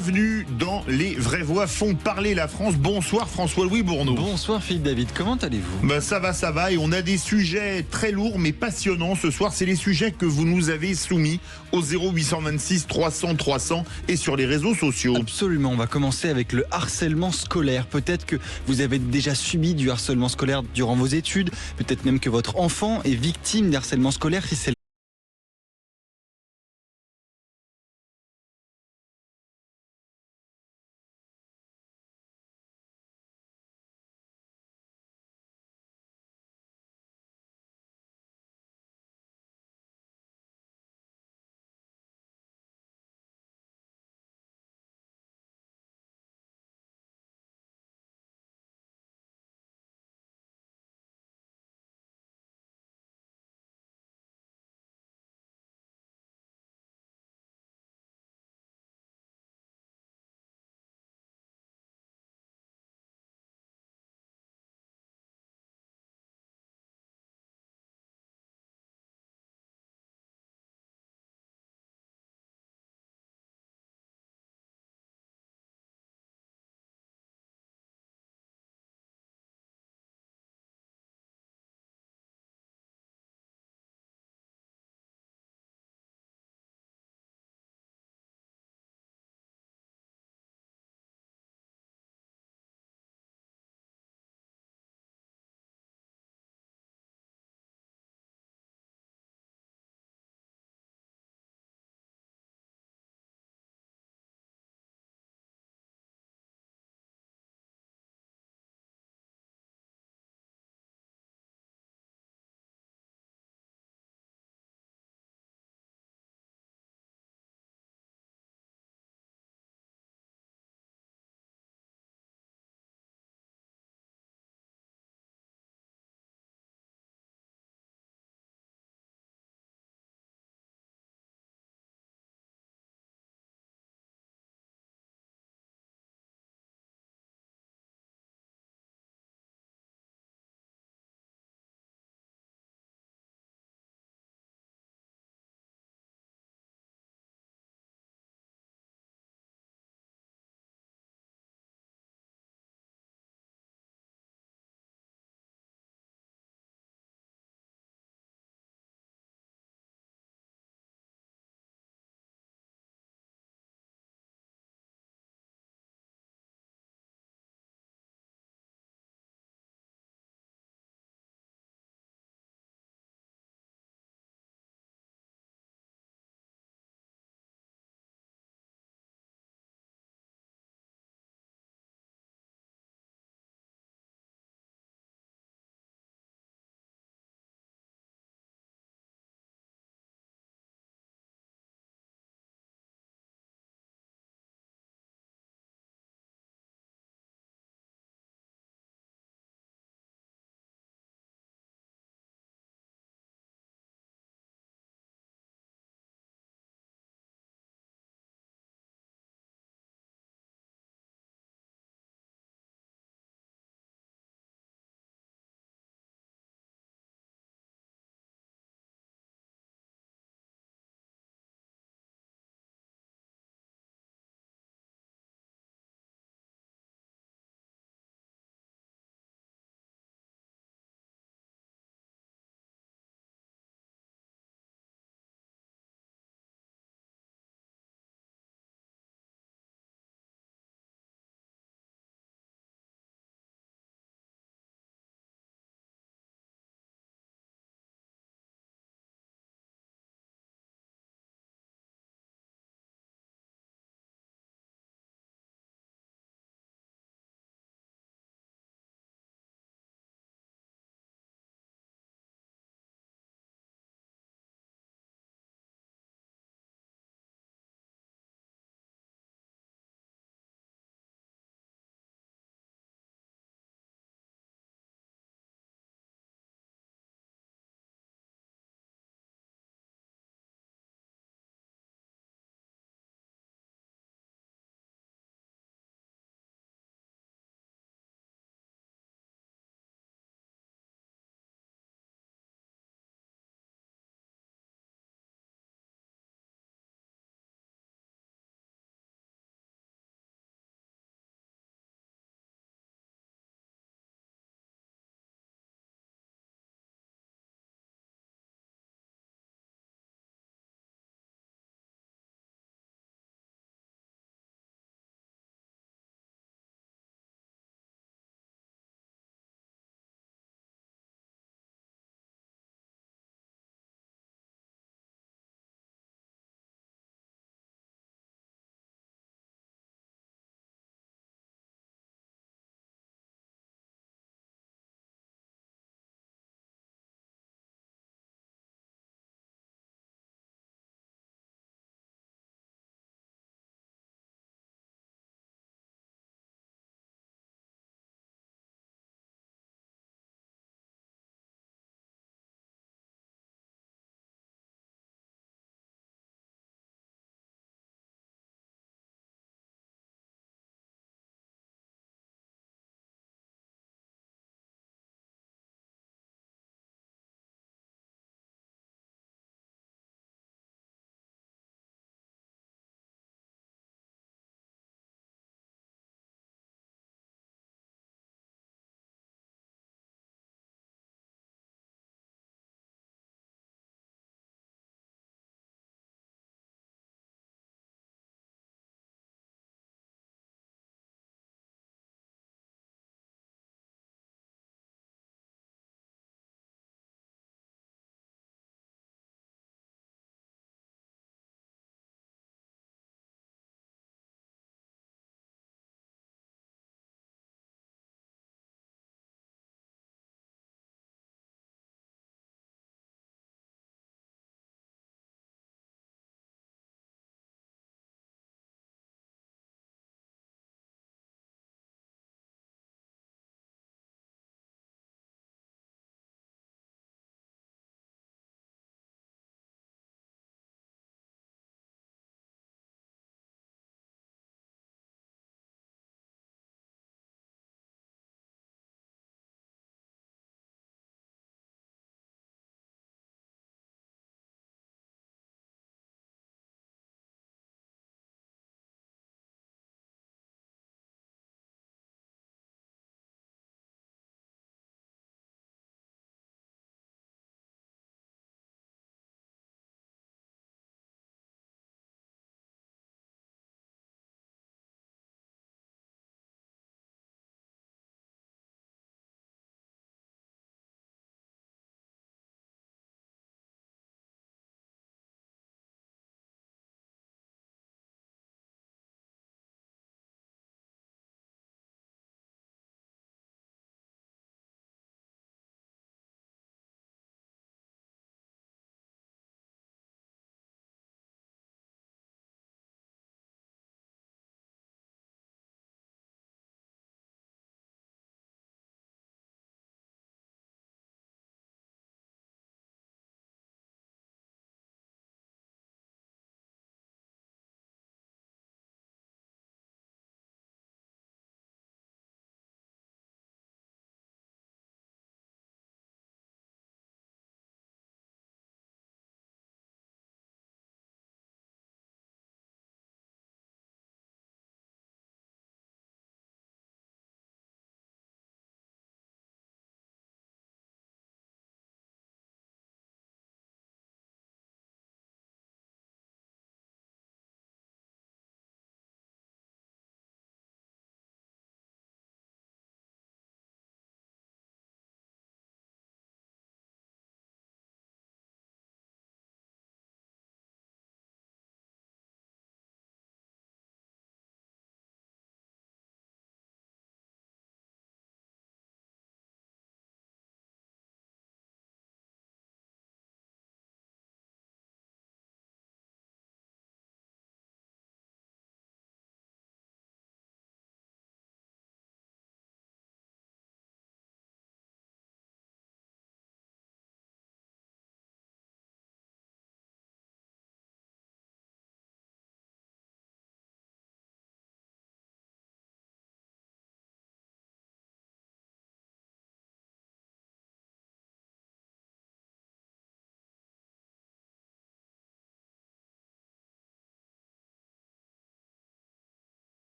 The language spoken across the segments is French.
bienvenue dans Les Vraies Voix font parler la France. Bonsoir François-Louis Bourneau. Bonsoir Philippe David, comment allez-vous? Ça va et on a des sujets très lourds mais passionnants ce soir. C'est les sujets que vous nous avez soumis au 0826 300 300 et sur les réseaux sociaux. Absolument, on va commencer avec le harcèlement scolaire. Peut-être que vous avez déjà subi du harcèlement scolaire durant vos études, peut-être même que votre enfant est victime d'harcèlement scolaire. Si c'est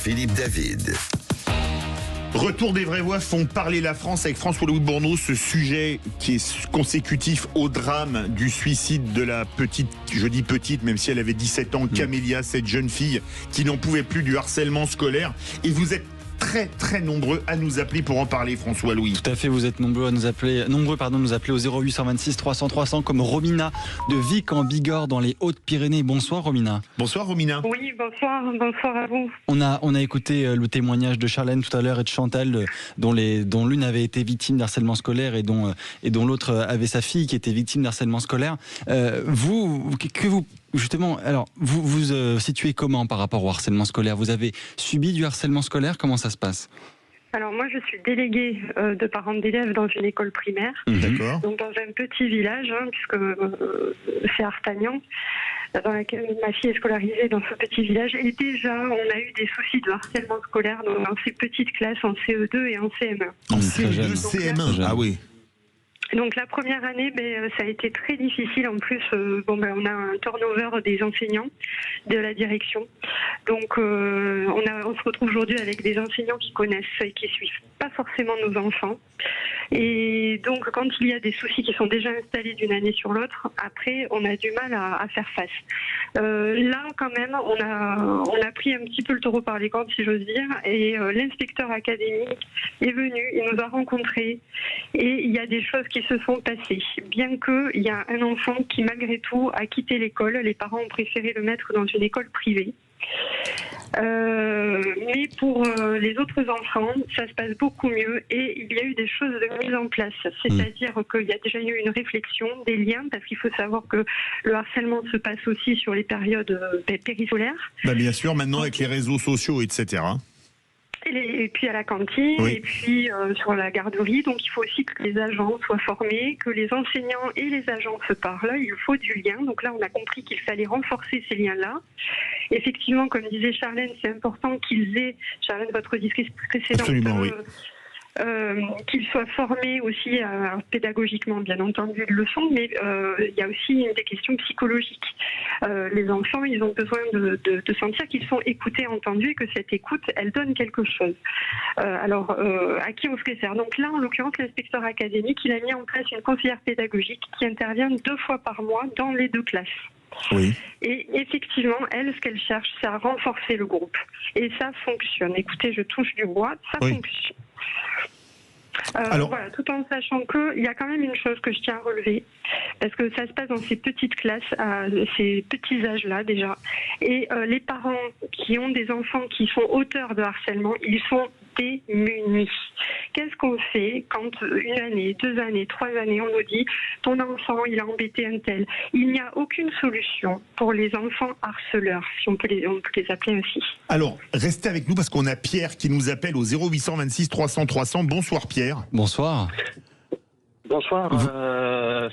Philippe David. Retour des vraies voix font parler la France avec François-Louis Bourneau, ce sujet qui est consécutif au drame du suicide de la petite, je dis petite même si elle avait 17 ans, Camélia, cette jeune fille qui n'en pouvait plus du harcèlement scolaire. Et vous êtes très nombreux à nous appeler pour en parler, François-Louis. Tout à fait, vous êtes nombreux à nous appeler, nous appeler au 0826 300 300 comme Romina de Vic en Bigorre dans les Hautes-Pyrénées. Bonsoir Romina. Bonsoir Romina. Oui, bonsoir à vous. On a écouté le témoignage de Charlène tout à l'heure et de Chantal dont l'une avait été victime d'harcèlement scolaire et dont l'autre avait sa fille qui était victime d'harcèlement scolaire. Justement, alors, vous situez comment par rapport au harcèlement scolaire? Vous avez subi du harcèlement scolaire? Comment ça se passe? Alors moi, je suis déléguée de parents d'élèves dans une école primaire. D'accord. Donc dans un petit village, puisque c'est Artagnan, dans laquelle ma fille est scolarisée dans ce petit village. Et déjà, on a eu des soucis de harcèlement scolaire dans ces petites classes en CE2 et en CM1. En CE2, CM1, ah oui. Donc la première année, ça a été très difficile. En plus, on a un turnover des enseignants, de la direction. Donc on se retrouve aujourd'hui avec des enseignants qui connaissent et qui suivent pas forcément nos enfants. Et donc quand il y a des soucis qui sont déjà installés d'une année sur l'autre, après on a du mal à faire face. Là quand même, on a pris un petit peu le taureau par les cornes, si j'ose dire, et l'inspecteur académique est venu, il nous a rencontrés, et il y a des choses qui se sont passées. Bien qu'il y a un enfant qui malgré tout a quitté l'école, les parents ont préféré le mettre dans une école privée. Mais pour les autres enfants, ça se passe beaucoup mieux et il y a eu des choses de mise en place. C'est-à-dire qu'il y a déjà eu une réflexion, des liens, parce qu'il faut savoir que le harcèlement se passe aussi sur les périodes périscolaires. Bien sûr, maintenant avec les réseaux sociaux, etc. Et puis à la cantine, oui. Et puis sur la garderie. Donc il faut aussi que les agents soient formés, que les enseignants et les agents se parlent. Il faut du lien. Donc là, on a compris qu'il fallait renforcer ces liens-là. Effectivement, comme disait Charlène, c'est important qu'ils aient, Charlène, votre discours précédent, absolument, oui. Qu'ils soient formés aussi pédagogiquement, bien entendu, ils le sont, mais il y a aussi des questions psychologiques. Les enfants, ils ont besoin de sentir qu'ils sont écoutés, entendus, et que cette écoute, elle donne quelque chose. Alors, à qui on se réfère? Donc là, en l'occurrence, l'inspecteur académique, il a mis en place une conseillère pédagogique qui intervient 2 fois par mois dans les 2 classes. Oui. Et effectivement, elle, ce qu'elle cherche, c'est à renforcer le groupe. Et ça fonctionne. Écoutez, je touche du bois, ça fonctionne. Voilà, tout en sachant qu'il y a quand même une chose que je tiens à relever, parce que ça se passe dans ces petites classes, à ces petits âges-là déjà, et les parents qui ont des enfants qui sont auteurs de harcèlement, ils sont démunis. Qu'est-ce qu'on fait quand 1 année, 2 années, 3 années, on nous dit ton enfant il a embêté un tel? Il n'y a aucune solution pour les enfants harceleurs, si on peut les appeler ainsi. Alors, restez avec nous parce qu'on a Pierre qui nous appelle au 0826 300 300. Bonsoir Pierre. Bonsoir. Bonsoir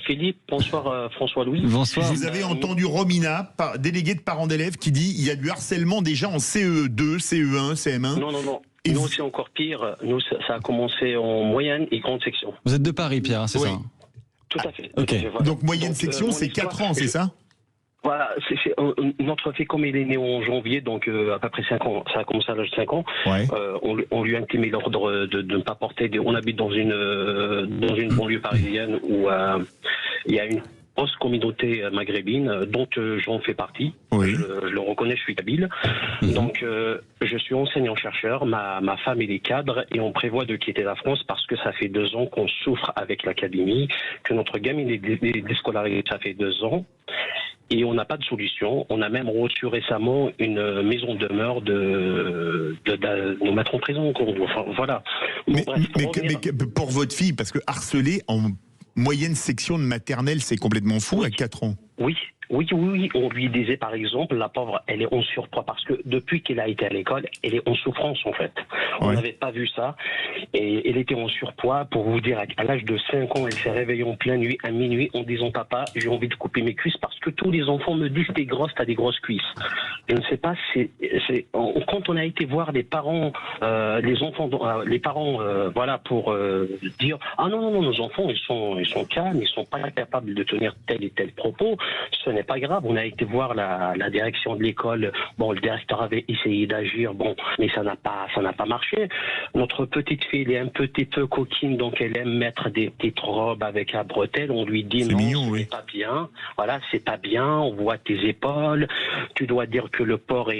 Philippe, bonsoir François-Louis. Bonsoir. Vous avez entendu Romina, déléguée de parents d'élèves, qui dit il y a du harcèlement déjà en CE2, CE1, CM1. Non. Et nous, c'est encore pire. Nous, ça a commencé en moyenne et grande section. Vous êtes de Paris, Pierre, c'est ça? Tout à fait. Okay. Voilà. Donc, moyenne section, c'est 4 ans, c'est ça? Voilà, notre fille, comme il est né en janvier, donc à peu près 5 ans, ça a commencé à l'âge de 5 ans, ouais. On lui a intimé l'ordre de ne pas porter, on habite dans une banlieue parisienne où il y a une grosse communauté maghrébine dont j'en fais partie. Oui. Je le reconnais, je suis kabyle. Donc je suis enseignant-chercheur, ma femme elle est cadre et on prévoit de quitter la France parce que ça fait 2 ans qu'on souffre avec l'académie, que notre gamine est déscolarisée, ça fait 2 ans. Et on n'a pas de solution. On a même reçu récemment une maison de demeure de nous mettre en prison. Enfin, voilà. Mais pour votre fille, parce que harceler en moyenne section de maternelle, c'est complètement fou à 4 ans. Oui. On lui disait par exemple, la pauvre, elle est en surpoids parce que depuis qu'elle a été à l'école, elle est en souffrance en fait. On n'avait pas vu ça. Et elle était en surpoids, pour vous dire, à l'âge de 5 ans, elle s'est réveillée en pleine nuit, à minuit, en disant papa, j'ai envie de couper mes cuisses parce que tous les enfants me disent t'es grosse, t'as des grosses cuisses. Je ne sais pas, quand on a été voir les parents, les parents, voilà, pour dire ah non, nos enfants, ils sont calmes, ils sont pas capables de tenir tel et tel propos. Ce n'est pas grave. On a été voir la direction de l'école. Bon, le directeur avait essayé d'agir, bon, mais ça n'a pas marché. Notre petite fille, elle est un petit peu coquine, donc elle aime mettre des petites robes avec la bretelle. On lui dit non, c'est pas bien. Voilà, c'est pas bien. On voit tes épaules. Tu dois dire que le porc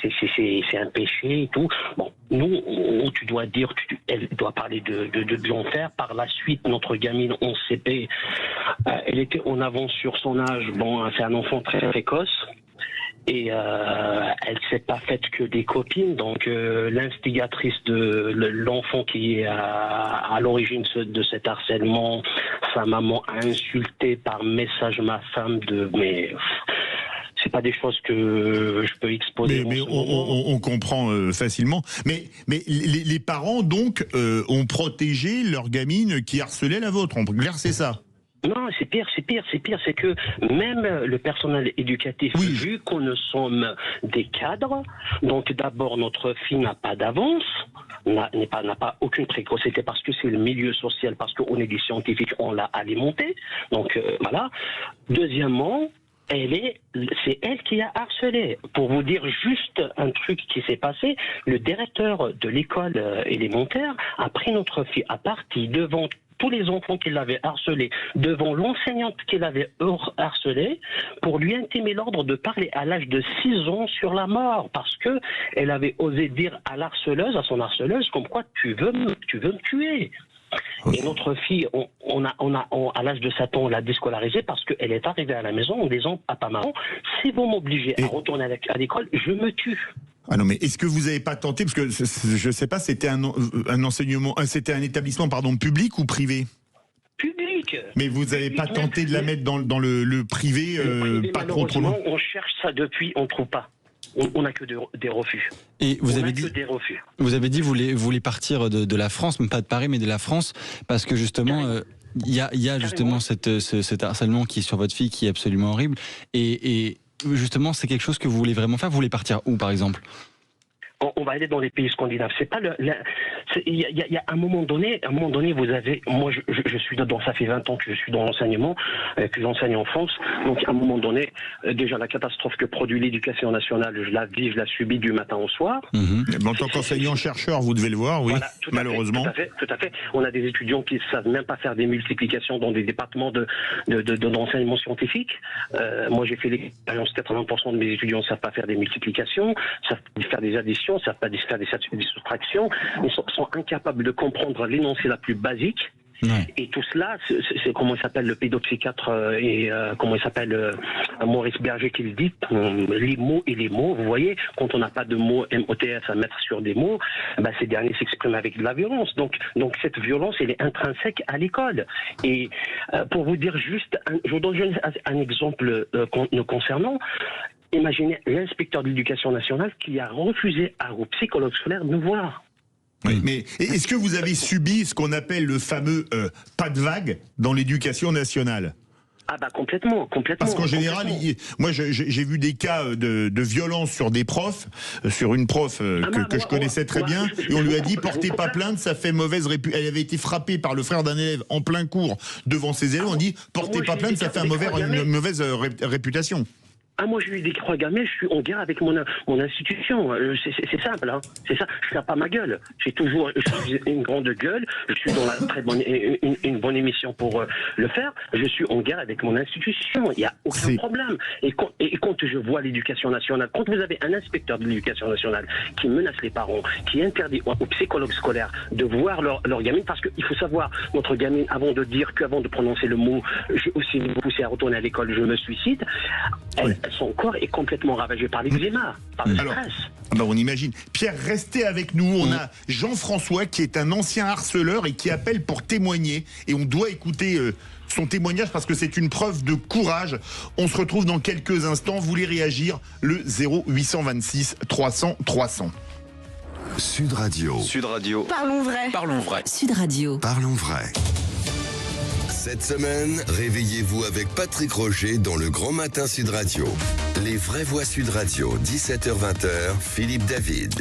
c'est un péché et tout. Bon, nous, tu dois dire, elle doit parler de bien faire. Par la suite, notre gamine 11 CP, elle était en avance sur son âge. Bon, c'est un enfant très précoce. Et elle s'est pas faite que des copines, donc l'instigatrice de l'enfant qui est à l'origine de cet harcèlement, sa maman a insulté par message ma femme mais c'est pas des choses que je peux exposer. Mais on comprend facilement. Mais les parents donc ont protégé leur gamine qui harcelait la vôtre. En clair, c'est ça. Non, c'est pire, c'est que même le personnel éducatif, vu qu'on ne sommes des cadres, donc d'abord notre fille n'a pas d'avance, n'a pas aucune précocité parce que c'est le milieu social, parce qu'on est des scientifiques, on l'a alimenté, donc voilà. Deuxièmement, c'est elle qui a harcelé. Pour vous dire juste un truc qui s'est passé, le directeur de l'école élémentaire a pris notre fille à partie devant tous les enfants qui l'avaient harcelé, devant l'enseignante qui l'avait harcelé, pour lui intimer l'ordre de parler à l'âge de 6 ans sur la mort, parce que elle avait osé dire à son harceleuse, comme quoi tu veux me tuer. Et notre fille, à l'âge de 7 ans, on l'a déscolarisée parce qu'elle est arrivée à la maison en disant à papa, maman, si vous m'obligez à retourner à l'école, je me tue. Ah non, mais est-ce que vous n'avez pas tenté, parce que je sais pas, c'était un enseignement, c'était un établissement public ou privé? Public. Mais vous n'avez pas tenté de la mettre dans le privé, pas trop loin? On cherche ça depuis, on ne trouve pas. On n'a que des refus. Et vous avez dit que vous voulez partir de la France, mais pas de Paris, mais de la France, parce que justement, il y a justement cet harcèlement qui est sur votre fille, qui est absolument horrible. Et justement, c'est quelque chose que vous voulez vraiment faire. Vous voulez partir où, par exemple? On va aller dans les pays scandinaves. C'est pas il y a un moment donné, vous avez, moi je suis dedans, ça fait 20 ans que je suis dans l'enseignement, que j'enseigne en France. Donc à un moment donné, déjà la catastrophe que produit l'éducation nationale, je la vis, je la subis du matin au soir. En tant qu'enseignant-chercheur, vous devez le voir, oui, voilà, malheureusement. Tout à fait. On a des étudiants qui ne savent même pas faire des multiplications dans des départements d'enseignement scientifique. Moi j'ai fait l'expérience, 80% de mes étudiants ne savent pas faire des multiplications, savent faire des additions, ne savent pas faire des soustractions, ils sont incapables de comprendre l'énoncé la plus basique. Ouais. Et tout cela, c'est comment il s'appelle le pédopsychiatre comment il s'appelle Maurice Berger qui le dit, les mots et les mots. Vous voyez, quand on n'a pas de mots MOTS à mettre sur des mots, ces derniers s'expriment avec de la violence. Donc cette violence, elle est intrinsèque à l'école. Et pour vous dire juste, je vous donne juste un exemple nous concernant. Imaginez l'inspecteur de l'éducation nationale qui a refusé à un psychologue scolaire de nous voir. Oui, mais est-ce que vous avez subi ce qu'on appelle le fameux pas de vague dans l'éducation nationale? Ah complètement. Parce qu'en général, moi j'ai vu des cas de violence sur des profs, sur une prof que je connaissais très bien, et on lui a dit portez pas plainte, ça fait mauvaise réputation. Elle avait été frappée par le frère d'un élève en plein cours devant ses élèves, on dit portez pas plainte, ça fait une mauvaise réputation. Moi, j'ai eu des croix gammées, je suis en guerre avec mon institution. C'est simple, hein. C'est ça. Je ferme pas ma gueule. Je suis une grande gueule. Je suis dans une bonne émission pour le faire. Je suis en guerre avec mon institution. Il n'y a aucun problème. Et quand je vois l'éducation nationale, quand vous avez un inspecteur de l'éducation nationale qui menace les parents, qui interdit aux psychologues scolaires de voir leur gamine, parce qu'il faut savoir, notre gamine, avant de prononcer le mot, si vous poussez à retourner à l'école, je me suicide, son corps est complètement ravagé par l'eczéma, par le stress. On imagine. Pierre, restez avec nous. On a Jean-François qui est un ancien harceleur et qui appelle pour témoigner. Et on doit écouter son témoignage parce que c'est une preuve de courage. On se retrouve dans quelques instants. Vous voulez réagir? Le 0826 300 300. Sud Radio. Sud Radio. Parlons vrai. Parlons vrai. Sud Radio. Parlons vrai. Cette semaine, réveillez-vous avec Patrick Roger dans le Grand Matin Sud Radio. Les vraies voix Sud Radio, 17h-20h, Philippe David.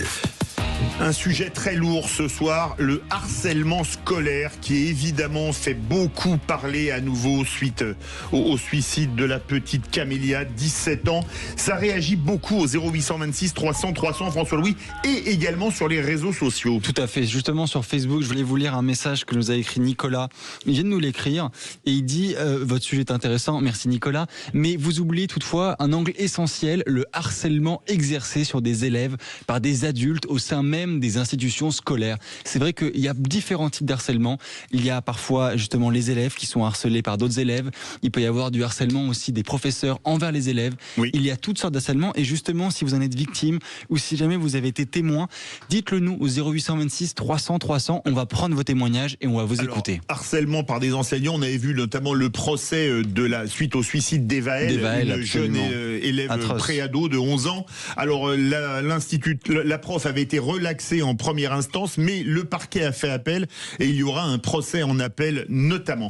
Un sujet très lourd ce soir, le harcèlement scolaire qui évidemment fait beaucoup parler à nouveau suite au suicide de la petite Camélia, 17 ans. Ça réagit beaucoup au 0826 300 300 François-Louis et également sur les réseaux sociaux. Tout à fait. Justement sur Facebook, je voulais vous lire un message que nous a écrit Nicolas. Il vient de nous l'écrire et il dit votre sujet est intéressant, merci Nicolas, mais vous oubliez toutefois un angle essentiel, le harcèlement exercé sur des élèves par des adultes au sein même des institutions scolaires. C'est vrai qu'il y a différents types d'harcèlement. Il y a parfois justement les élèves qui sont harcelés par d'autres élèves. Il peut y avoir du harcèlement aussi des professeurs envers les élèves. Oui. Il y a toutes sortes d'harcèlement et justement si vous en êtes victime ou si jamais vous avez été témoin, dites-le nous au 0826 300 300. On va prendre vos témoignages et on va vous écouter. Harcèlement par des enseignants, on avait vu notamment le procès suite au suicide d'Evaël, une jeune élève pré-ado de 11 ans. Alors la prof avait été relaxée en première instance, mais le parquet a fait appel et il y aura un procès en appel notamment.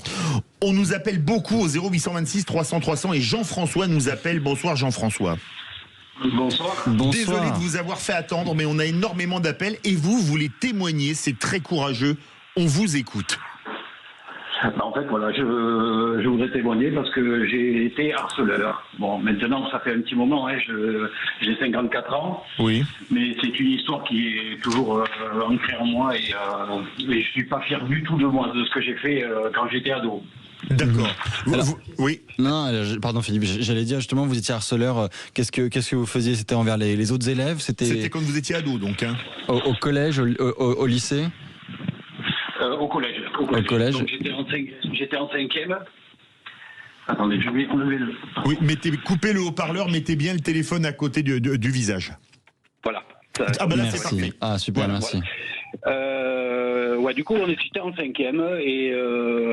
On nous appelle beaucoup au 0826 300 300 et Jean-François nous appelle. Bonsoir Jean-François. Bonsoir. Désolé de vous avoir fait attendre, mais on a énormément d'appels et vous voulez témoigner, c'est très courageux. On vous écoute. En fait, voilà, je voudrais témoigner parce que j'ai été harceleur. Bon, maintenant, ça fait un petit moment, hein, j'ai 54 ans. Oui. Mais c'est une histoire qui est toujours ancrée en moi et je suis pas fier du tout de moi, de ce que j'ai fait quand j'étais ado. D'accord. Oui. Non, pardon Philippe, j'allais dire justement, vous étiez harceleur. Qu'est-ce que vous faisiez? C'était envers les autres élèves? C'était quand vous étiez ado, donc. Hein. Au collège, au lycée? Au collège. Donc j'étais en 5e. Attendez, je vais enlever le... Oui, coupez le haut-parleur, mettez bien le téléphone à côté du visage. Voilà. Ah bah là c'est parfait. Ah super, voilà, merci. Ouais, du coup on était en 5e et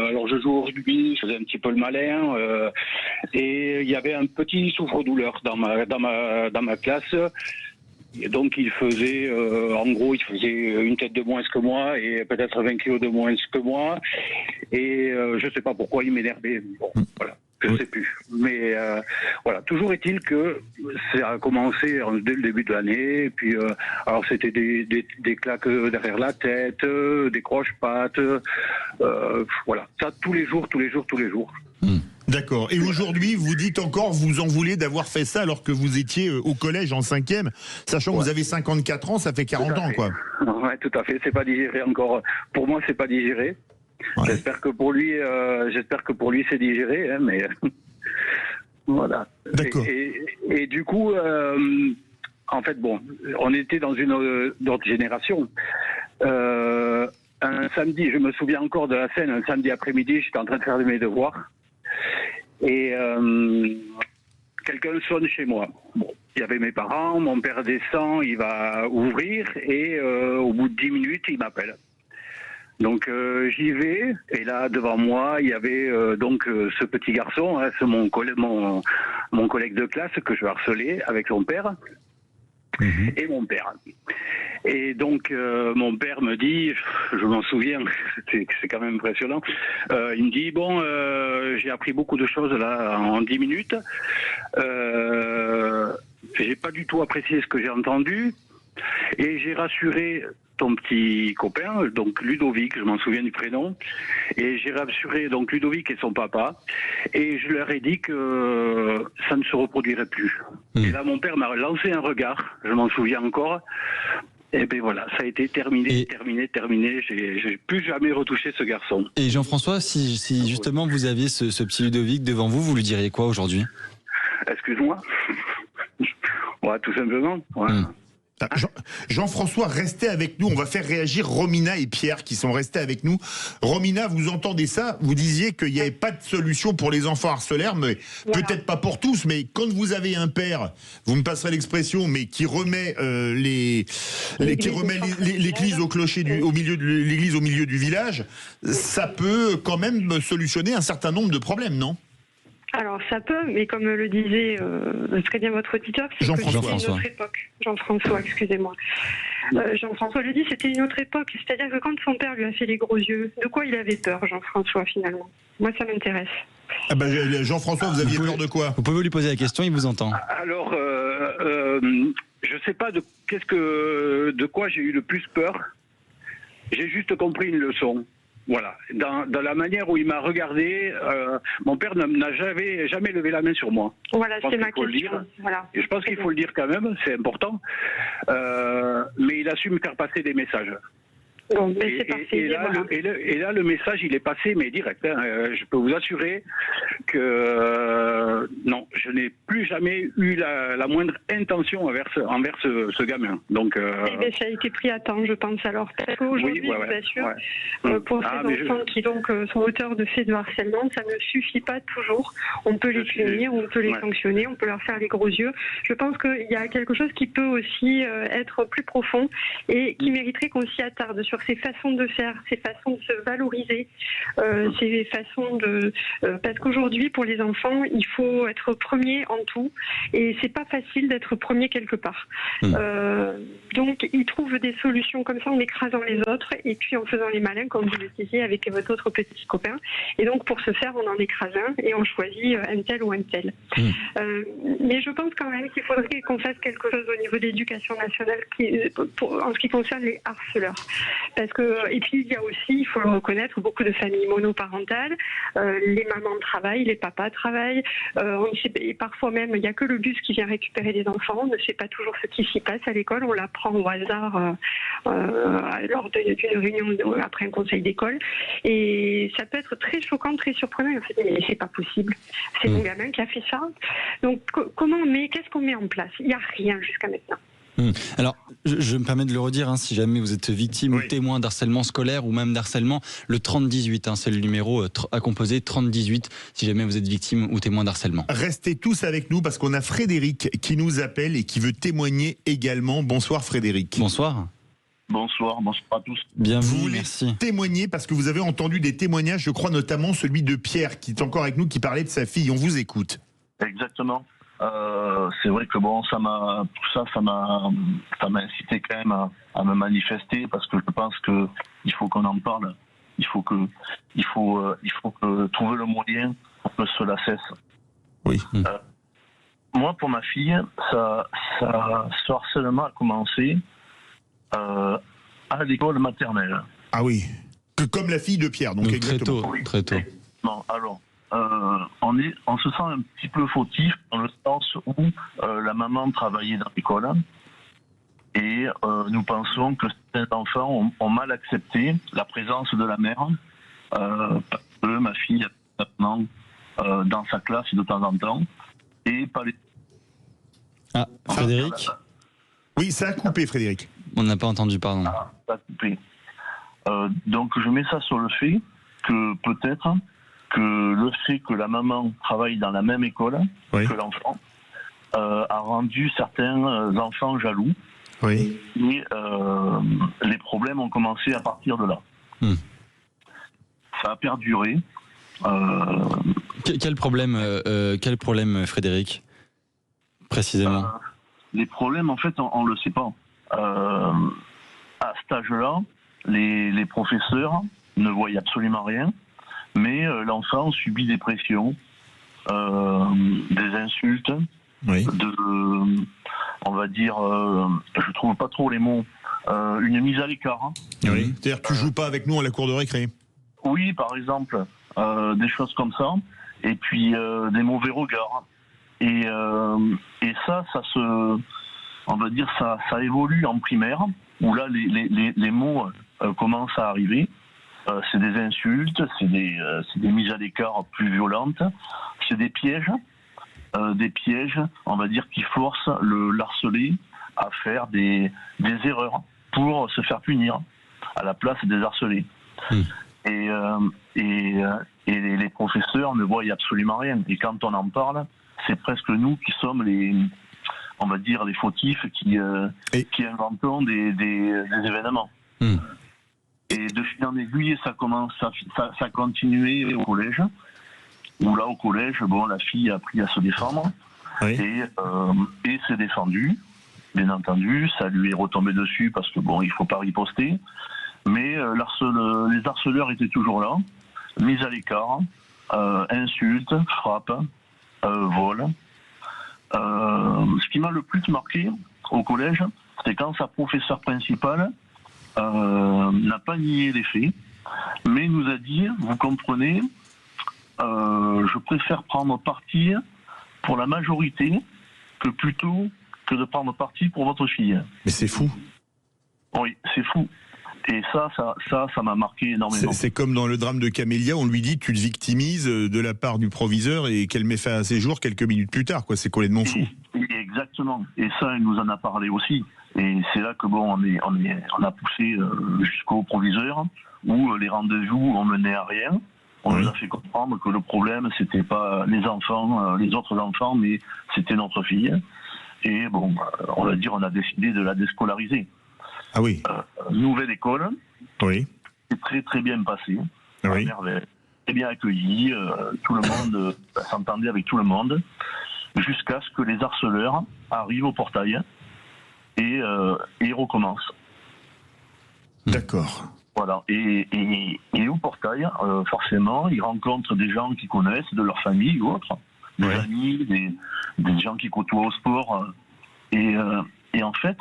alors je joue au rugby, je faisais un petit peu le malin et il y avait un petit souffre-douleur dans ma classe. Et donc il faisait, en gros, une tête de moins que moi et peut-être 20 kilos de moins que moi. Et je sais pas pourquoi il m'énervait. Bon, voilà, je sais plus. Mais voilà, toujours est-il que ça a commencé dès le début de l'année. Et puis, alors c'était des claques derrière la tête, des croche-pattes. Voilà, ça tous les jours. D'accord. Et aujourd'hui, vous dites encore, vous en voulez d'avoir fait ça alors que vous étiez au collège en 5e, sachant que vous avez 54 ans, ça fait 40 ans, quoi. Ouais, tout à fait. C'est pas digéré encore. Pour moi, c'est pas digéré. Ouais. J'espère que pour lui, c'est digéré, hein, mais voilà. D'accord. Et du coup, en fait, bon, on était dans une autre génération. Un samedi, je me souviens encore de la scène. Un samedi après-midi, j'étais en train de faire mes devoirs. Et quelqu'un sonne chez moi. Bon, il y avait mes parents, mon père descend, il va ouvrir et au bout de 10 minutes, il m'appelle. Donc j'y vais et là devant moi, il y avait ce petit garçon, hein, c'est mon collègue de classe que je harcelais avec son père. Et mon père. Et donc mon père me dit, je m'en souviens, c'est quand même impressionnant, il me dit, bon, j'ai appris beaucoup de choses là en 10 minutes, j'ai pas du tout apprécié ce que j'ai entendu, et j'ai rassuré ton petit copain, donc Ludovic, je m'en souviens du prénom, et j'ai rassuré donc Ludovic et son papa, et je leur ai dit que ça ne se reproduirait plus. Et là, mon père m'a lancé un regard, je m'en souviens encore, et bien voilà, ça a été terminé, j'ai plus jamais retouché ce garçon. Et Jean-François, si justement vous aviez ce petit Ludovic devant vous, vous lui diriez quoi aujourd'hui? Excuse-moi. Ouais, tout simplement, ouais. Jean-François, restez avec nous, on va faire réagir Romina et Pierre qui sont restés avec nous. Romina, vous entendez ça? Vous disiez qu'il n'y avait pas de solution pour les enfants harceleurs, mais voilà. Peut-être pas pour tous, mais quand vous avez un père, vous me passerez l'expression, mais qui remet l'église au clocher au milieu de l'église au milieu du village, ça peut quand même solutionner un certain nombre de problèmes, non? Alors ça peut, mais comme le disait très bien votre auditeur, c'est une autre époque. Jean-François, excusez-moi. Jean-François le dit, c'était une autre époque. C'est-à-dire que quand son père lui a fait les gros yeux, de quoi il avait peur, Jean-François, finalement? Moi, ça m'intéresse. Ah ben, Jean-François, vous aviez peur de quoi? Vous pouvez lui poser la question, il vous entend. Alors, je ne sais pas de quoi j'ai eu le plus peur? J'ai juste compris une leçon. Voilà. Dans la manière où il m'a regardé, mon père n'a jamais levé la main sur moi. Voilà, c'est ma question. Voilà. Et je pense qu'il faut le dire quand même, c'est important. Mais il a su me faire passer des messages. Bon, mais c'est parfait. Et là, le message, il est passé, mais direct. Hein. Je peux vous assurer que non, je n'ai plus jamais eu la moindre intention envers ce gamin. Donc, ça a été pris à temps, je pense. Alors, parce qu'aujourd'hui, je vous assure, pour ces enfants qui donc sont auteurs de faits de harcèlement, ça ne suffit pas toujours. On peut les punir, on peut les sanctionner, on peut leur faire les gros yeux. Je pense qu'il y a quelque chose qui peut aussi être plus profond et qui mériterait qu'on s'y attarde sur ces façons de faire, ces façons de se valoriser, ces façons de... parce qu'aujourd'hui, pour les enfants, il faut être premier en tout, et c'est pas facile d'être premier quelque part. Donc, ils trouvent des solutions comme ça en écrasant les autres, et puis en faisant les malins, comme vous le disiez, avec votre autre petit copain. Et donc, pour ce faire, on en écrase un, et on choisit un tel ou un tel. Mais je pense quand même qu'il faudrait qu'on fasse quelque chose au niveau de l'éducation nationale en ce qui concerne les harceleurs. Parce que, et puis il y a aussi, il faut le reconnaître, beaucoup de familles monoparentales, les mamans travaillent, les papas travaillent, on ne sait, et parfois même il n'y a que le bus qui vient récupérer les enfants, on ne sait pas toujours ce qui s'y passe à l'école, on l'apprend au hasard lors d'une réunion après un conseil d'école, et ça peut être très choquant, très surprenant, on se dit mais c'est pas possible, c'est mon gamin qui a fait ça. Donc qu'est-ce qu'on met en place? Il n'y a rien jusqu'à maintenant. Alors, je me permets de le redire, hein, si jamais vous êtes victime ou témoin d'harcèlement scolaire ou même d'harcèlement, le 3018, c'est le numéro à composer, 3018, si jamais vous êtes victime ou témoin d'harcèlement. Restez tous avec nous parce qu'on a Frédéric qui nous appelle et qui veut témoigner également. Bonsoir Frédéric. Bonsoir. Bonsoir à tous. Bienvenue, merci. Témoigner parce que vous avez entendu des témoignages, je crois notamment celui de Pierre qui est encore avec nous, qui parlait de sa fille. On vous écoute. Exactement. C'est vrai que bon, ça m'a incité quand même à me manifester parce que je pense que il faut qu'on en parle. Il faut que trouver le moyen pour que cela cesse. Oui. Moi, pour ma fille, ce harcèlement a commencé à l'école maternelle. Ah oui. Comme la fille de Pierre, donc exactement. Très tôt. Non, alors. On se sent un petit peu fautif dans le sens où la maman travaillait dans l'école et nous pensons que certains enfants ont mal accepté la présence de la mère parce que ma fille est dans sa classe de temps en temps et pas les... Ah, Frédéric? Oui, ça a coupé Frédéric. On n'a pas entendu, pardon. Ah, ça a coupé. Donc je mets ça sur le fait que peut-être que le fait que la maman travaille dans la même école que l'enfant a rendu certains enfants jaloux. Oui. Et les problèmes ont commencé à partir de là. Ça a perduré. Quel problème, Frédéric, précisément? Les problèmes, en fait, on ne le sait pas. À cet âge-là, les professeurs ne voient absolument rien. Mais l'enfant subit des pressions, des insultes, on va dire, je trouve pas trop les mots, une mise à l'écart. Oui. C'est-à-dire tu joues pas avec nous à la cour de récré. Oui, par exemple, des choses comme ça, et puis des mauvais regards. Et ça on va dire, ça évolue en primaire, où là les mots commencent à arriver. C'est des insultes, c'est des mises à l'écart plus violentes, c'est des pièges, on va dire, qui forcent le harcelé à faire des erreurs pour se faire punir à la place des harcelés. Et les professeurs ne voient absolument rien. Et quand on en parle, c'est presque nous qui sommes on va dire, les fautifs qui inventons des événements. Et de fil en aiguille, ça a continué au collège. Où là, au collège, bon, la fille a appris à se défendre et s'est défendue. Bien entendu, ça lui est retombé dessus parce que bon, il faut pas riposter. Mais les harceleurs étaient toujours là, mis à l'écart, insultes, frappes, vols. Ce qui m'a le plus marqué au collège, c'est quand sa professeure principale n'a pas nié les faits, mais nous a dit, vous comprenez, je préfère prendre parti pour la majorité plutôt que de prendre parti pour votre fille. Mais c'est fou. Oui, c'est fou. Et ça m'a marqué énormément. C'est comme dans le drame de Camélia, on lui dit tu te victimises de la part du proviseur et qu'elle met fin à ses jours quelques minutes plus tard, quoi. C'est complètement fou. Exactement. Et ça, il nous en a parlé aussi. Et c'est là que bon, on a poussé jusqu'au proviseur où les rendez-vous ont mené à rien. On nous a fait comprendre que le problème, c'était pas les enfants, les autres enfants, mais c'était notre fille. Et bon, on va dire, on a décidé de la déscolariser. Ah oui. Nouvelle école. Oui. C'est très très bien passé. Oui. Très bien accueilli. Tout le monde s'entendait avec tout le monde, jusqu'à ce que les harceleurs arrivent au portail et recommencent. D'accord. Voilà. Et au portail, forcément, ils rencontrent des gens qu'ils connaissent, de leur famille ou autres, des amis, des gens qui côtoient au sport. Et en fait,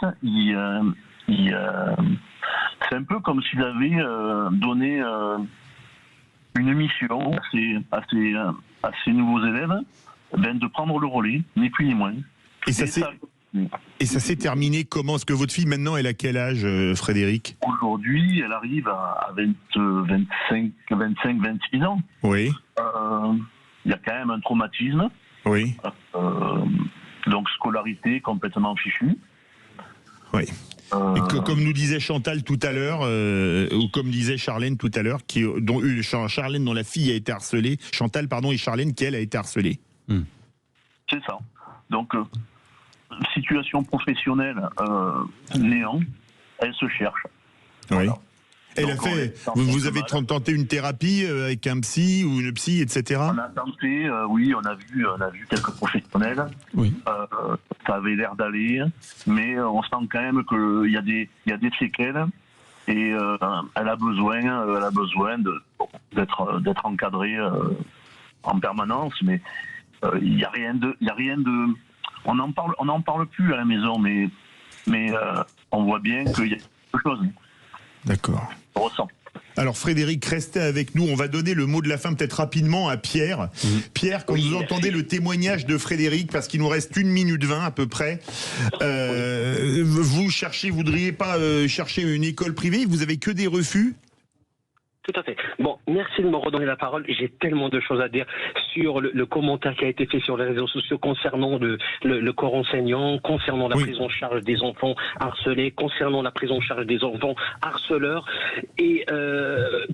c'est un peu comme s'il avait donné une mission à ces nouveaux élèves, de prendre le relais, ni plus ni moins. Et ça s'est terminé comment? Est-ce que votre fille, maintenant, elle a quel âge, Frédéric? Aujourd'hui, elle arrive à 25-26 ans. Oui. Il y a quand même un traumatisme. Oui. Donc, scolarité complètement fichue. Oui. Et comme nous disait Chantal tout à l'heure, ou comme disait Charlène tout à l'heure, Charlène dont la fille a été harcelée, Chantal, pardon, et Charlène qui, elle, a été harcelée. C'est ça. Donc, situation professionnelle, néant, elle se cherche. Oui. Voilà. Elle a fait. Vous avez tenté une thérapie avec un psy ou une psy, etc. On a tenté, oui, on a vu quelques professionnels. Oui. Ça avait l'air d'aller, mais on sent quand même qu'il y a des séquelles et elle a besoin d'être encadrée en permanence, mais il y a rien de. On n'en parle plus à la maison, mais on voit bien qu'il y a quelque chose. D'accord. On ressent. Alors Frédéric, restez avec nous. On va donner le mot de la fin peut-être rapidement à Pierre. Pierre, quand vous entendez le témoignage de Frédéric, parce qu'il nous reste 1 minute 20 à peu près, vous voudriez pas chercher une école privée? Vous avez que des refus? Tout à fait. Bon, merci de me redonner la parole. J'ai tellement de choses à dire sur le commentaire qui a été fait sur les réseaux sociaux concernant le corps enseignant, concernant la prise en charge des enfants harcelés, concernant la prise en charge des enfants harceleurs. Et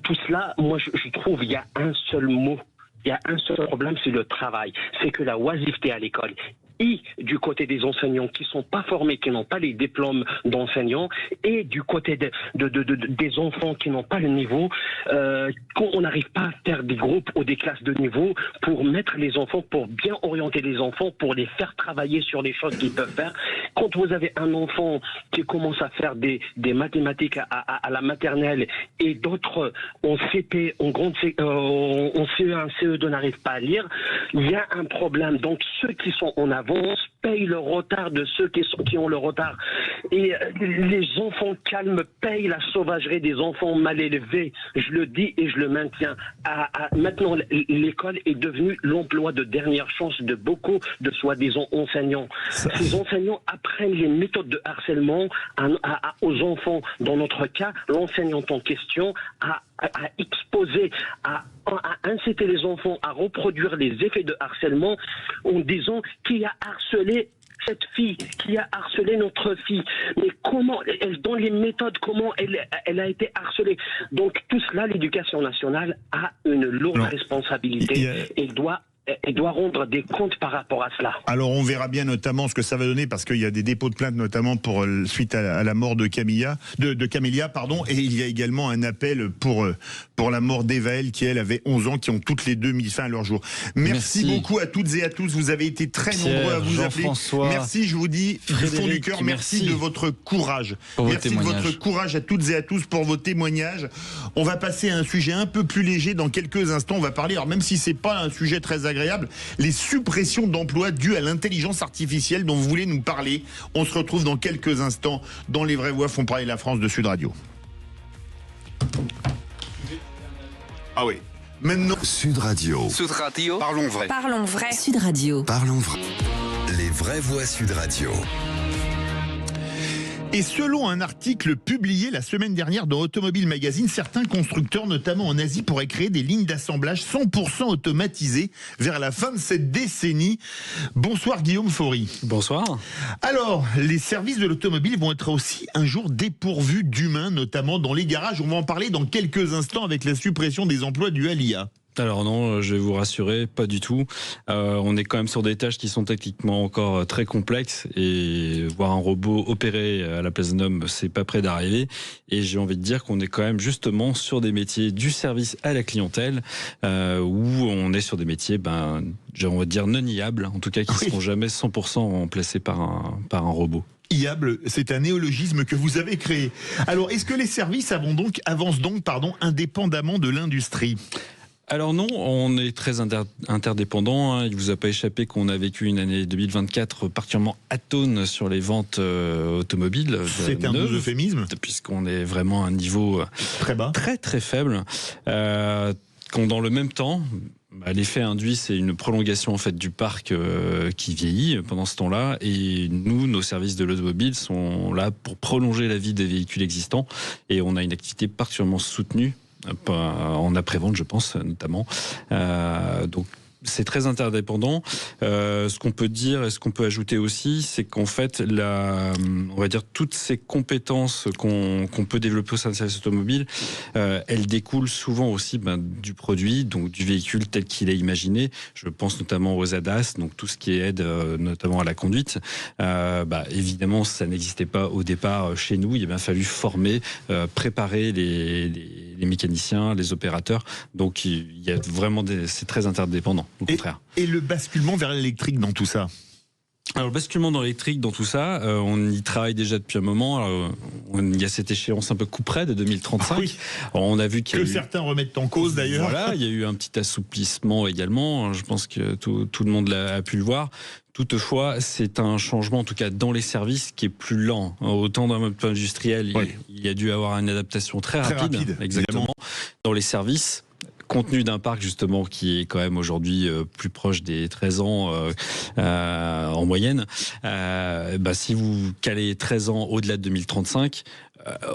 tout cela, moi, je trouve il y a un seul mot. Il y a un seul problème, c'est le travail. C'est que la oisiveté à l'école, et du côté des enseignants qui sont pas formés, qui n'ont pas les diplômes d'enseignants, et du côté des enfants qui n'ont pas le niveau, on n'arrive pas à faire des groupes ou des classes de niveau pour mettre les enfants, pour bien orienter les enfants, pour les faire travailler sur les choses qu'ils peuvent faire. Quand vous avez un enfant qui commence à faire des mathématiques à la maternelle et d'autres en CP, en CE1, CE2 n'arrivent pas à lire, il y a un problème. Donc ceux qui sont en avance payent le retard de ceux qui ont le retard. Et les enfants calmes payent la sauvagerie des enfants mal élevés. Je le dis et je le maintiens. Maintenant, l'école est devenue l'emploi de dernière chance de beaucoup de soi-disant enseignants. Ces enseignants apprennent les méthodes de harcèlement aux enfants. Dans notre cas, l'enseignant en question a exposer, à inciter les enfants à reproduire les effets de harcèlement en disant qui a harcelé cette fille, qui a harcelé notre fille, mais comment, dans les méthodes, comment elle a été harcelée. Donc tout cela, l'éducation nationale a une lourde responsabilité et doit rendre des comptes par rapport à cela. Alors on verra bien notamment ce que ça va donner, parce qu'il y a des dépôts de plainte notamment suite à la mort de Camélia, et il y a également un appel pour la mort d'Evaël qui elle avait 11 ans, qui ont toutes les deux mis fin à leur jour. Merci beaucoup à toutes et à tous, vous avez été très nombreux à vous appeler. Merci, je vous dis du fond du cœur, merci de votre courage. Merci de votre courage à toutes et à tous pour vos témoignages. On va passer à un sujet un peu plus léger dans quelques instants. On va parler, alors même si c'est pas un sujet très agréable, désagréables, les suppressions d'emplois dues à l'intelligence artificielle dont vous voulez nous parler. On se retrouve dans quelques instants dans Les Vraies Voix font parler la France de Sud Radio. Ah oui. Maintenant, Sud Radio. Sud Radio. Parlons vrai. Parlons vrai. Sud Radio. Parlons vrai. Les Vraies Voix Sud Radio. et selon un article publié la semaine dernière dans Automobile Magazine, certains constructeurs, notamment en Asie, pourraient créer des lignes d'assemblage 100% automatisées vers la fin de cette décennie. Bonsoir Guillaume Faury. Bonsoir. Alors, les services de l'automobile vont être aussi un jour dépourvus d'humains, notamment dans les garages. On va en parler dans quelques instants avec la suppression des emplois dus à l'IA. Alors non, je vais vous rassurer, pas du tout. On est quand même sur des tâches qui sont techniquement encore très complexes et voir un robot opérer à la place d'un homme, c'est pas près d'arriver. Et j'ai envie de dire qu'on est quand même justement sur des métiers du service à la clientèle où on est sur des métiers, on va dire non iables, en tout cas qui ne seront jamais 100% remplacés par un robot. Iable, c'est un néologisme que vous avez créé. Alors, est-ce que les services avancent donc indépendamment de l'industrie ? Alors non, on est très interdépendants. Il ne vous a pas échappé qu'on a vécu une année 2024 particulièrement atone sur les ventes automobiles. C'est un euphémisme. Puisqu'on est vraiment à un niveau très bas, très très faible. Quand dans le même temps, l'effet induit, c'est une prolongation en fait du parc qui vieillit pendant ce temps-là. Et nous, nos services de l'automobile sont là pour prolonger la vie des véhicules existants. Et on a une activité particulièrement soutenue. En après-vente, je pense, notamment. Donc, c'est très interdépendant. Ce qu'on peut dire et ce qu'on peut ajouter aussi, c'est qu'en fait, on va dire toutes ces compétences qu'on peut développer au sein de service automobile, elles découlent souvent aussi du produit, donc du véhicule tel qu'il est imaginé. Je pense notamment aux ADAS, donc tout ce qui est aide notamment à la conduite. Évidemment, ça n'existait pas au départ chez nous. Il a bien fallu former, préparer les mécaniciens, les opérateurs. Donc, il y a vraiment c'est très interdépendant. Au contraire. Et le basculement vers l'électrique dans tout ça ? Alors, le basculement dans l'électrique, dans tout ça, on y travaille déjà depuis un moment. Il y a cette échéance un peu couperet de 2035. Oui. Alors, on a vu certains remettent en cause d'ailleurs. Voilà, il y a eu un petit assouplissement également. Je pense que tout le monde a pu le voir. Toutefois, c'est un changement, en tout cas dans les services, qui est plus lent. Autant d'un point de vue industriel, il y a dû avoir une adaptation très rapide. Exactement. Évidemment. Dans les services, compte tenu d'un parc justement qui est quand même aujourd'hui plus proche des 13 ans en moyenne, si vous calez 13 ans au-delà de 2035,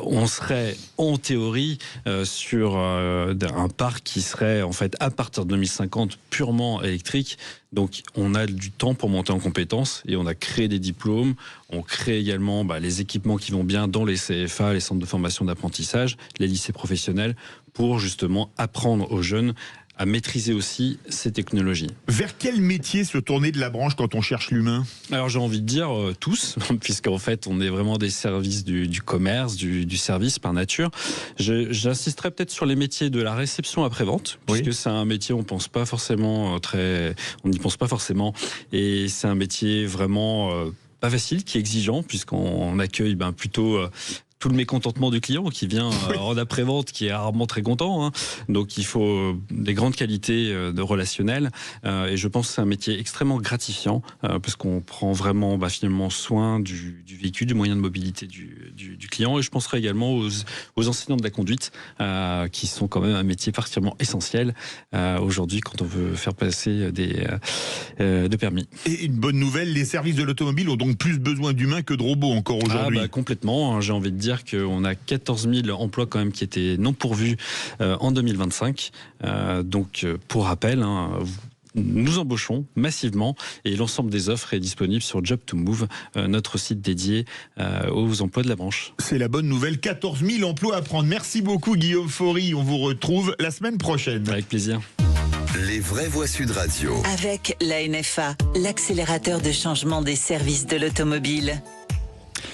on serait en théorie sur un parc qui serait en fait à partir de 2050 purement électrique. Donc on a du temps pour monter en compétences et on a créé des diplômes. On crée également les équipements qui vont bien dans les CFA, les centres de formation d'apprentissage, les lycées professionnels, pour justement apprendre aux jeunes à maîtriser aussi ces technologies. Vers quel métier se tourner de la branche quand on cherche l'humain ? Alors j'ai envie de dire tous, puisqu'en fait on est vraiment des services du commerce, du service par nature. J'insisterai peut-être sur les métiers de la réception après-vente, puisque c'est un métier on n'y pense pas forcément, et c'est un métier vraiment pas facile, qui est exigeant, puisqu'on accueille plutôt tout le mécontentement du client qui vient en après-vente, qui est rarement très content. Donc il faut des grandes qualités de relationnel. Et je pense que c'est un métier extrêmement gratifiant parce qu'on prend vraiment finalement soin du véhicule, du moyen de mobilité du client. Et je penserai également aux enseignants de la conduite qui sont quand même un métier particulièrement essentiel aujourd'hui quand on veut faire passer de permis. Et une bonne nouvelle, les services de l'automobile ont donc plus besoin d'humains que de robots encore aujourd'hui. Complètement, j'ai envie de dire qu'on a 14 000 emplois quand même qui étaient non pourvus en 2025. Donc, pour rappel, nous embauchons massivement et l'ensemble des offres est disponible sur Job2Move, notre site dédié aux emplois de la branche. C'est la bonne nouvelle, 14 000 emplois à prendre. Merci beaucoup Guillaume Faury, on vous retrouve la semaine prochaine. Avec plaisir. Les Vraies Voix Sud Radio. Avec la NFA, l'accélérateur de changement des services de l'automobile.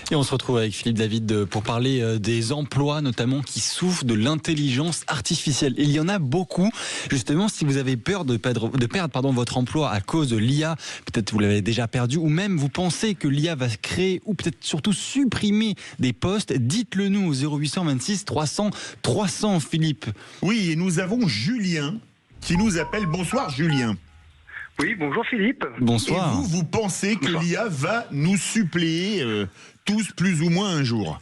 Et on se retrouve avec Philippe David pour parler des emplois notamment qui souffrent de l'intelligence artificielle. Il y en a beaucoup. Justement, si vous avez peur de perdre votre emploi à cause de l'IA, peut-être vous l'avez déjà perdu, ou même vous pensez que l'IA va créer ou peut-être surtout supprimer des postes, dites-le nous au 0826 300 300, Philippe. Oui, et nous avons Julien qui nous appelle. Bonsoir Julien. Oui, bonjour Philippe. Bonsoir. Et vous pensez que l'IA va nous suppléer tous plus ou moins un jour ?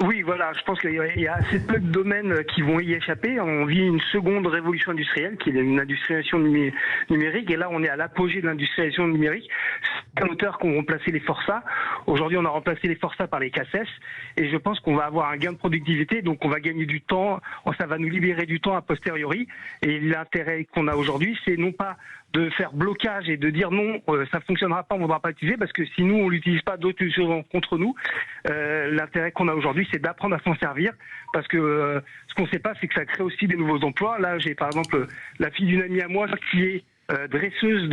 Oui, voilà, je pense qu'il y a assez peu de domaines qui vont y échapper. On vit une seconde révolution industrielle qui est une industrialisation numérique, et là on est à l'apogée de l'industrialisation numérique. C'est un moteur qui ont remplacé les Forçats. Aujourd'hui on a remplacé les Forçats par les CACES, et je pense qu'on va avoir un gain de productivité, donc on va gagner du temps, ça va nous libérer du temps a posteriori, et l'intérêt qu'on a aujourd'hui, c'est non pas de faire blocage et de dire non, ça fonctionnera pas, on ne voudra pas l'utiliser, parce que si nous on l'utilise pas, d'autres l'utiliseront contre nous. L'intérêt qu'on a aujourd'hui, c'est d'apprendre à s'en servir, parce que ce qu'on ne sait pas, c'est que ça crée aussi des nouveaux emplois. Là, j'ai par exemple la fille d'une amie à moi qui est dresseuse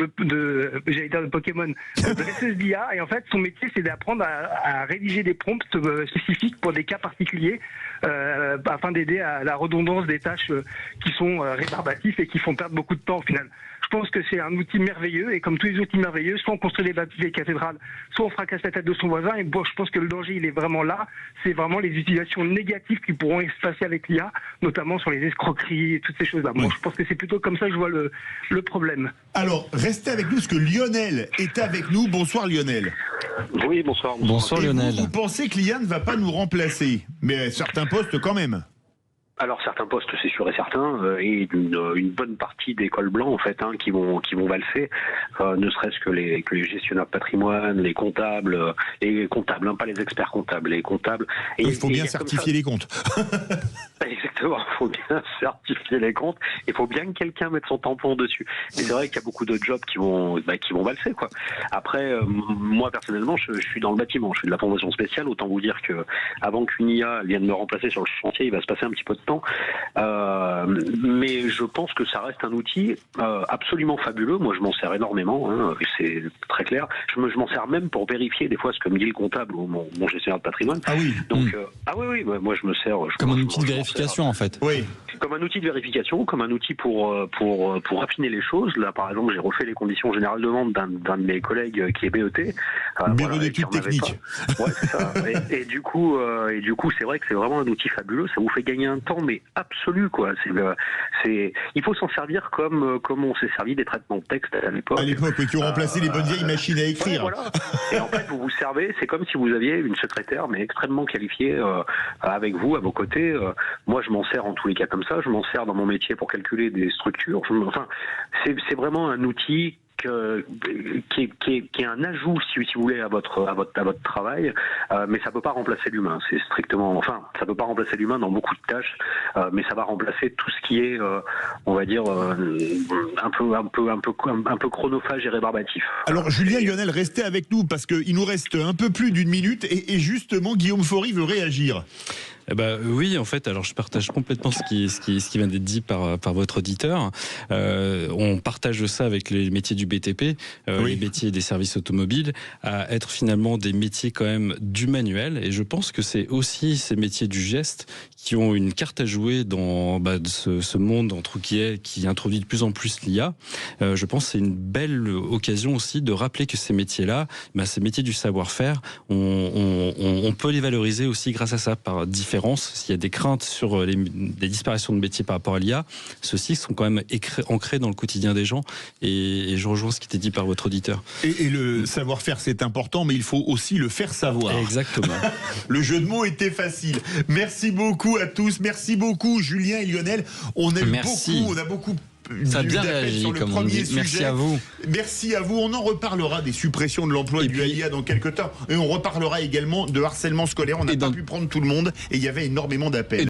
j'allais dire de Pokémon, dresseuse d'IA, et en fait son métier c'est d'apprendre à rédiger des prompts spécifiques pour des cas particuliers, afin d'aider à la redondance des tâches qui sont rébarbatifs et qui font perdre beaucoup de temps au final. Je pense que c'est un outil merveilleux, et comme tous les outils merveilleux, soit on construit des cathédrales, soit on fracasse la tête de son voisin, et bon, je pense que le danger il est vraiment là, c'est vraiment les utilisations négatives qui pourront se passer avec l'IA, notamment sur les escroqueries et toutes ces choses-là. Bon, je pense que c'est plutôt comme ça que je vois le problème. Alors, restez avec nous, parce que Lionel est avec nous. Bonsoir Lionel. Oui, bonsoir. Bonsoir Lionel. Vous pensez que l'IA ne va pas nous remplacer, mais certains postes quand même? Alors certains postes, c'est sûr et certain, et une bonne partie des cols blancs en fait, qui vont valser, ne serait-ce que les gestionnaires de patrimoine, les comptables, pas les experts comptables, les comptables. Et il faut bien certifier les comptes. Exactement, il faut bien certifier les comptes, il faut bien que quelqu'un mette son tampon dessus. Et c'est vrai qu'il y a beaucoup de jobs qui vont valser, quoi. Après, moi personnellement, je suis dans le bâtiment, je fais de la formation spéciale, autant vous dire que avant qu'une IA vienne me remplacer sur le chantier, il va se passer un petit peu de temps. Mais je pense que ça reste un outil absolument fabuleux. Moi, je m'en sers énormément, c'est très clair. Je m'en sers même pour vérifier des fois ce que me dit le comptable ou mon gestionnaire de patrimoine. Ah oui. Donc, oui, moi je me sers comme un outil de vérification en fait. Oui. Comme un outil de vérification, comme un outil pour affiner les choses. Là, par exemple, j'ai refait les conditions générales de vente d'un de mes collègues qui est BET. Bureau d'études techniques. Ouais, c'est ça. Et du coup, c'est vrai que c'est vraiment un outil fabuleux. Ça vous fait gagner un temps, mais absolu, quoi. Il faut s'en servir comme on s'est servi des traitements de texte à l'époque. À l'époque, qui ont remplacé les bonnes vieilles machines à écrire. Ouais, voilà. Et en fait, vous vous servez, c'est comme si vous aviez une secrétaire, mais extrêmement qualifiée, avec vous, à vos côtés. Moi, je m'en sers en tous les cas comme ça. Je m'en sers dans mon métier pour calculer des structures. Enfin, c'est vraiment un outil qui est un ajout, si vous voulez, à votre travail, mais ça peut pas remplacer l'humain. C'est strictement, ça peut pas remplacer l'humain dans beaucoup de tâches, mais ça va remplacer tout ce qui est, on va dire, un peu chronophage et rébarbatif. Alors Julien, Lionel, restez avec nous parce qu'il nous reste un peu plus d'une minute et justement Guillaume Faury veut réagir. Oui, en fait, alors je partage complètement ce qui vient d'être dit par votre auditeur. On partage ça avec les métiers du BTP, les métiers des services automobiles, à être finalement des métiers quand même du manuel. Et je pense que c'est aussi ces métiers du geste qui ont une carte à jouer dans ce monde entre guillemets qui introduit de plus en plus l'IA. Je pense que c'est une belle occasion aussi de rappeler que ces métiers-là, ces métiers du savoir-faire, on peut les valoriser aussi grâce à ça par différents. S'il y a des craintes sur les disparitions de métiers par rapport à l'IA, ceux-ci sont quand même ancrés dans le quotidien des gens, et je rejoins ce qui était dit par votre auditeur. Et le savoir-faire, c'est important, mais il faut aussi le faire savoir. Exactement. Le jeu de mots était facile. Merci beaucoup à tous. Merci beaucoup Julien et Lionel. On a beaucoup ça a bien réagi, comme on dit. Merci à vous. Merci à vous. On en reparlera des suppressions de l'emploi et du IA dans quelques temps. Et on reparlera également de harcèlement scolaire. On n'a pas pu prendre tout le monde et il y avait énormément d'appels.